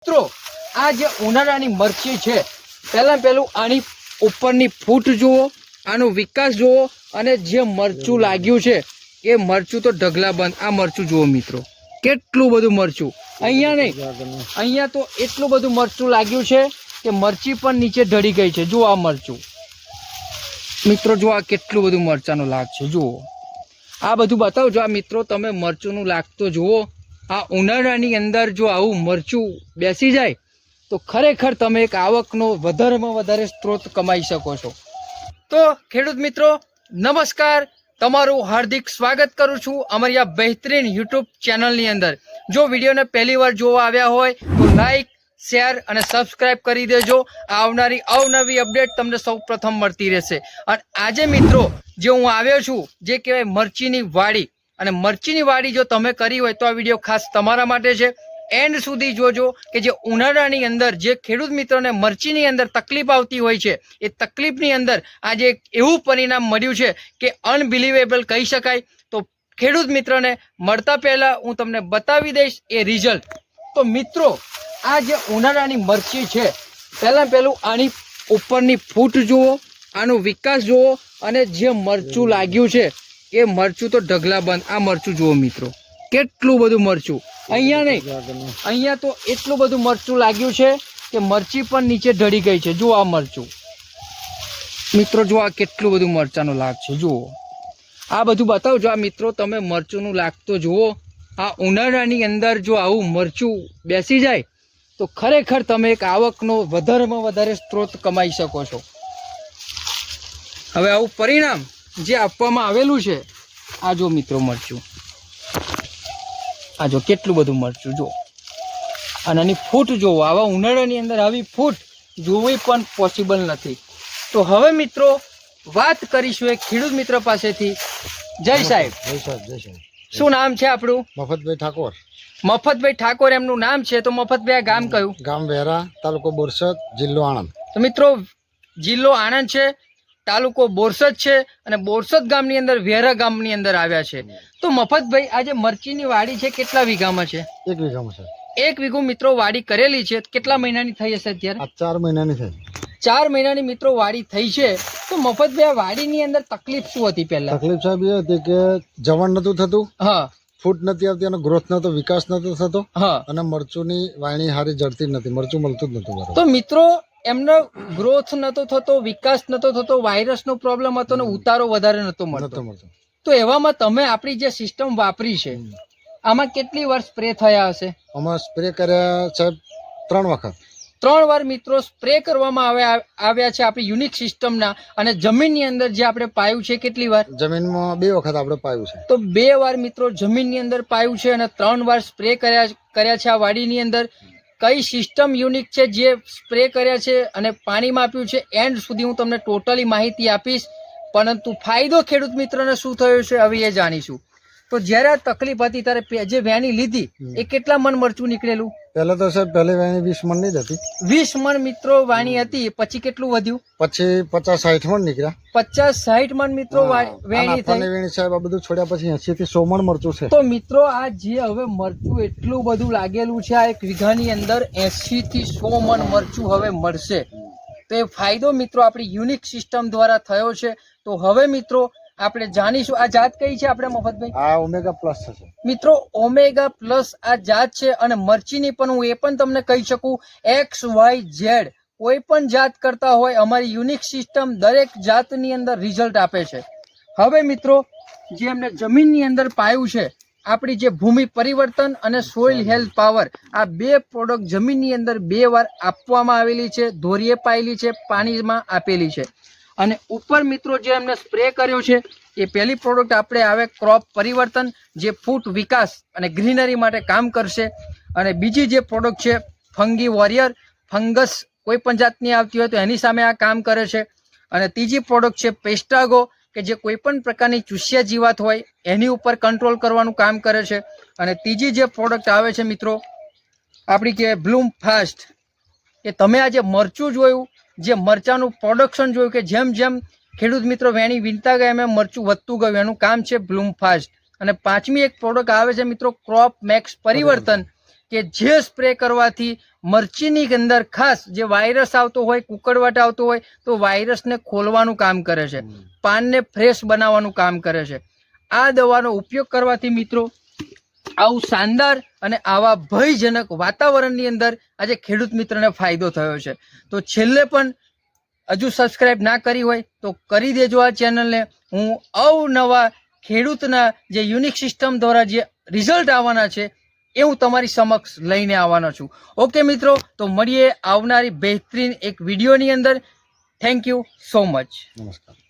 મિત્રો આ જે ઉનાળાની મરચી છે, પહેલું આની ઉપરની ફૂટ જુઓ, આનો વિકાસ જુઓ, અને જે મરચું લાગ્યું છે એ મરચું તો ઢગલા બંધ. આ મરચું જુઓ મિત્રો, કેટલું બધું મરચું. અહીંયા નહીં, અહીંયા તો એટલું બધું મરચું લાગ્યું છે કે મરચી પણ નીચે ઢળી ગઈ છે. જુઓ આ મરચું મિત્રો, જુઓ આ કેટલું બધું મરચાનું લાગ છે. જુઓ આ બધું બતાવજો આ મિત્રો, તમે મરચુંનું લાગ તો જુઓ. આ ઉનાળાની અંદર જો આવું મરચું બેસી જાય તો ખરેખર તમે એક આવકનો વધારેમાં વધારે સ્ત્રોત કમાઈ શકો છો. તો ખેડૂત મિત્રો નમસ્કાર, તમારું હાર્દિક સ્વાગત કરું છું અમારી આ બહેતરીન યુટ્યુબ ચેનલની અંદર. જો વિડીયોને પહેલી વાર જોવા આવ્યા હોય તો લાઈક, શેર અને સબસ્ક્રાઇબ કરી દેજો. આવનારી અવનવી અપડેટ તમને સૌ પ્રથમ મળતી રહેશે. અને આજે મિત્રો જે હું આવ્યો છું, જે કહેવાય મરચીની વાડી, અને મરચીની વાડી જો તમે કરી હોય તો આ વિડીયો ખાસ તમારા માટે છે. એન્ડ સુધી જોજો કે જે ઉનાળાની અંદર જે ખેડૂત મિત્રોને મરચીની અંદર તકલીફ આવતી હોય છે, એ તકલીફની અંદર આજે એવું પરિણામ મળ્યું છે કે અનબિલિવેબલ કહી શકાય. તો ખેડૂત મિત્રોને મળતા પહેલા હું તમને બતાવી દઈશ એ રિઝલ્ટ. તો મિત્રો આ જે ઉનાળાની મરચી છે, પહેલું આની ઉપરની ફૂટ જુઓ, આનો વિકાસ જુઓ, અને જે મરચું લાગ્યું છે એ મરચું તો ઢગલા બંધ. આ મરચું જુઓ મિત્રો, કેટલું બધું મરચું. અહીંયા નહીં, અહીંયા તો એટલું બધું મરચું લાગ્યું છે કે મરચી પણ નીચે ઢળી ગઈ છે. જુઓ આ મરચું મિત્રો, જુઓ આ કેટલું બધું મરચાનું લાગ છે. જુઓ આ બધું બતાવજો આ મિત્રો, તમે મરચુંનું લાગ તો જુઓ. આ ઉનાળાની અંદર જો આવું મરચું બેસી જાય તો ખરેખર તમે એક આવકનો વધારેમાં વધારે સ્ત્રોત કમાઈ શકો છો. હવે આવું પરિણામ જે આપવામાં આવેલું છે, આ જો મિત્રો મરચું, આ જો કેટલું બધું મરચું જો, અને આની ફૂટ જોવો. આવા ઉનાળાની અંદર આવી ફૂટ જોવી પણ પોસિબલ નથી. તો હવે મિત્રો વાત કરીશું એક ખેડૂત મિત્ર પાસેથી. જય સાહેબ. શું નામ છે આપણું? મફતભાઈ ઠાકોર. મફતભાઈ ઠાકોર એમનું નામ છે. તો મફતભાઈ આ ગામ કયું? ગામ વેરા, તાલુકો બોરસદ, જિલ્લો આણંદ. તો મિત્રો જિલ્લો આણંદ છે, તાલુકો બોરસદ છે, અને બોરસદ ગામની અંદર વેરા ગામની અંદર આવ્યા છે. તો મફતભાઈ આ જે મરચીની વાડી છે કેટલા વીઘામાં છે? 1 વીઘામાં છે. 1 વીઘું મિત્રો વાડી કરેલી છે. કેટલા મહિનાની થઈ હશે અત્યારે? આ 4 મહિનાની થઈ. 4 મહિનાની મિત્રો વાડી થઈ છે. તો મફતભાઈ આ વાડીની અંદર તકલીફ શું હતી પહેલા? તકલીફ સાહેબ એ હતી કે જવણ નતું થતું, હા ફૂટ નથી આવતી, અને ગ્રોથ નતો, વિકાસ નતો થતો, હા. અને મરચુની વાયણી હારી જડતી જ નથી, મરચું મળતું જ નતું બરાબર. તો મિત્રો એમનો ગ્રોથ નતો થતો, વિકાસ નતો થતો, વાયરસનો પ્રોબ્લેમ હતો ને ઉતારો વધારે નતો મળતો. તો એવામાં તમે આપણી જે સિસ્ટમ વાપરી છે, આમાં કેટલી વાર સ્પ્રે થયા હશે? આમાં સ્પ્રે કર્યા સાહેબ 3 વખત. 3 વાર મિત્રો સ્પ્રે કરવામાં આવ્યા છે આપણી યુનિક સિસ્ટમના. અને જમીનની અંદર જે આપણે પાયું છે કેટલી વાર? જમીનમાં 2 વખત આપણે પાયું છે. તો 2 વાર મિત્રો જમીનની અંદર પાયું છે, અને 3 વાર સ્પ્રે કર્યા છે આ વાડીની અંદર. કઈ સિસ્ટમ યુનિક છે જે સ્પ્રે કર્યા છે અને પાણીમાં આપ્યું છે, એન્ડ સુધી હું તમને ટોટલી માહિતી આપીશ. પરંતુ ફાયદો ખેડૂત મિત્રોને શું થયો છે હવે એ જાણીશું. તો જ્યારે આ તકલીફ હતી ત્યારે જે વેણી લીધી એ કેટલા મણ મરચું નીકળેલું? પહેલા તો સાહેબ પહેલી વાયણી 20 મણ ની જ હતી. 20 મણ મિત્રો વાણી હતી. પછી કેટલું વધ્યું? પછી 50-60 મણ નીકળ્યા. 50-60 મણ મિત્રો વેણી થઈ. વેણી સાહેબ આ બધું છોડ્યા પછી 80 થી 100 મણ મરચું છે. તો મિત્રો આ જે હવે મરચું એટલું બધું લાગેલું છે, આ 1 વીઘાની અંદર 80 થી 100 મણ મરચું હવે મળશે. તો એ ફાયદો મિત્રો આપણી યુનિક સિસ્ટમ દ્વારા થયો છે. તો હવે મિત્રો આપણે જાણીશું આ જાત કઈ છે આપણે મફતભાઈ? આ ઓમેગા પ્લસ છે મિત્રો, ઓમેગા પ્લસ આ જાત છે. અને મરચીની પણ હું એ પણ તમને કહી શકું, XYZ કોઈ પણ જાત કરતા હોય, અમારી યુનિક સિસ્ટમ દરેક જાતની અંદર રિઝલ્ટ આપે છે. હવે મિત્રો જે એમને જમીનની અંદર પાયું છે, આપણી જે ભૂમિ પરિવર્તન અને સોઇલ હેલ્થ પાવર, આ 2 પ્રોડક્ટ જમીનની અંદર 2 વાર આપવામાં આવેલી છે, ધોરીએ પાયેલી છે, પાણીમાં આપેલી છે. અને ઉપર મિત્રો જે એમને સ્પ્રે કર્યો છે એ પહેલી પ્રોડક્ટ આપણે આવે ક્રોપ પરિવર્તન, જે ફૂટ વિકાસ અને ગ્રીનરી માટે કામ કરશે. અને બીજી જે પ્રોડક્ટ છે ફંગી વોરિયર, ફંગસ કોઈ પણ જાતની આવતી હોય તો એની સામે આ કામ કરે છે. અને ત્રીજી પ્રોડક્ટ છે પેસ્ટાગો, કે જે કોઈ પણ પ્રકારની ચૂસ્યા જીવાત હોય એની ઉપર કંટ્રોલ કરવાનું કામ કરે છે. અને ત્રીજી જે પ્રોડક્ટ આવે છે મિત્રો આપણી કે બ્લૂમ ફાસ્ટ, કે તમે આ જે મરચું જોયું, જે મરચાનું પ્રોડક્શન જોયું, કે જેમ જેમ ખેડૂત મિત્રો વેણી વીણતા ગયા એમ મરચું વધતું ગયું, એનું કામ છે બ્લૂમ ફાસ્ટ. અને 5મી એક પ્રોડક્ટ આવે છે મિત્રો ક્રોપ મેક્સ પરિવર્તન, કે જે સ્પ્રે કરવાથી મરચીની અંદર ખાસ જે વાયરસ આવતો હોય, કુકડવાટ આવતો હોય તો વાયરસને ખોલવાનું કામ કરે છે, પાનને ફ્રેશ બનાવવાનું કામ કરે છે. આ દવાનો ઉપયોગ કરવાથી મિત્રો આવું શાનદાર અને આવા ભયજનક વાતાવરણની અંદર આજે ખેડૂત મિત્રને ફાયદો થયો છે. તો છેલ્લે પણ હજુ સબસ્ક્રાઇબ ના કરી હોય તો કરી દેજો આ ચેનલને. હું અવનવા ખેડૂતના જે યુનિક સિસ્ટમ દ્વારા જે રિઝલ્ટ આવવાના છે એ હું તમારી સમક્ષ લઈને આવવાનો છું. ઓકે મિત્રો, તો મળીએ આવનારી બહેતરીન એક વિડીયોની અંદર. Thank you so much. નમસ્કાર.